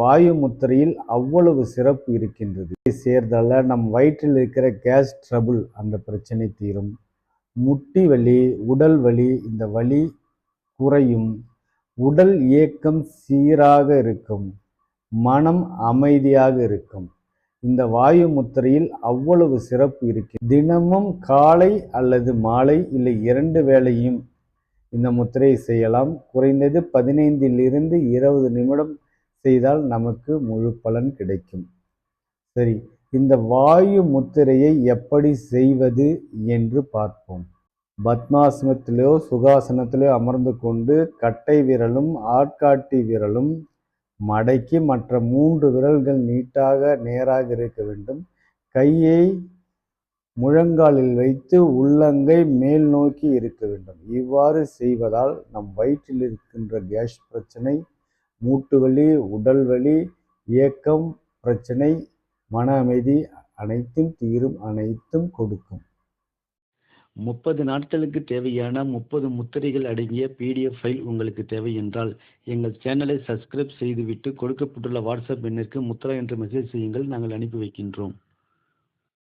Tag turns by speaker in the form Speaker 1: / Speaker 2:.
Speaker 1: வாயு முத்திரையில் அவ்வளவு சிறப்பு இருக்கின்றது. சேர்ந்தால நம் வயிற்றில் இருக்கிற கேஸ் ட்ரபிள் அந்த பிரச்சனை தீரும். முட்டி வலி, உடல் வலி, இந்த வலி குறையும். உடல் இயக்கம் சீராக இருக்கும். மனம் அமைதியாக இருக்கும். இந்த வாயு முத்திரையில் அவ்வளவு சிறப்பு இருக்கு. தினமும் காலை அல்லது மாலை இல்லை 2 வேளையும் இந்த முத்திரையை செய்யலாம். குறைந்தது 15 to 20 நிமிடம் செய்தால் நமக்கு முழு பலன் கிடைக்கும். சரி, இந்த வாயு முத்திரையை எப்படி செய்வது என்று பார்ப்போம். பத்மாசனத்திலோ சுகாசனத்திலோ அமர்ந்து கொண்டு கட்டை விரலும் ஆட்காட்டி விரலும் மடக்கி மற்ற 3 விரல்கள் நீட்டாக நேராக இருக்க வேண்டும். கையை முழங்காலில் வைத்து உள்ளங்கை மேல் நோக்கி இருக்க வேண்டும். இவ்வாறு செய்வதால் நம் வயிற்றில் இருக்கின்ற கேஸ் பிரச்சனை, மூட்டு வலி, உடல் வலி, இயக்கம் பிரச்சனை, மன அமைதி அனைத்தும் தீரும், அனைத்தும் கொடுக்கும்.
Speaker 2: 30 நாட்களுக்கு தேவையான 30 முத்திரைகள் அடங்கிய PDF ஃபைல் உங்களுக்கு தேவை என்றால் எங்கள் சேனலை சப்ஸ்கிரைப் செய்துவிட்டு கொடுக்கப்பட்டுள்ள வாட்ஸ்அப் எண்ணிற்கு முத்ரா என்று மெசேஜ் செய்யுங்கள். நாங்கள் அனுப்பி வைக்கின்றோம்.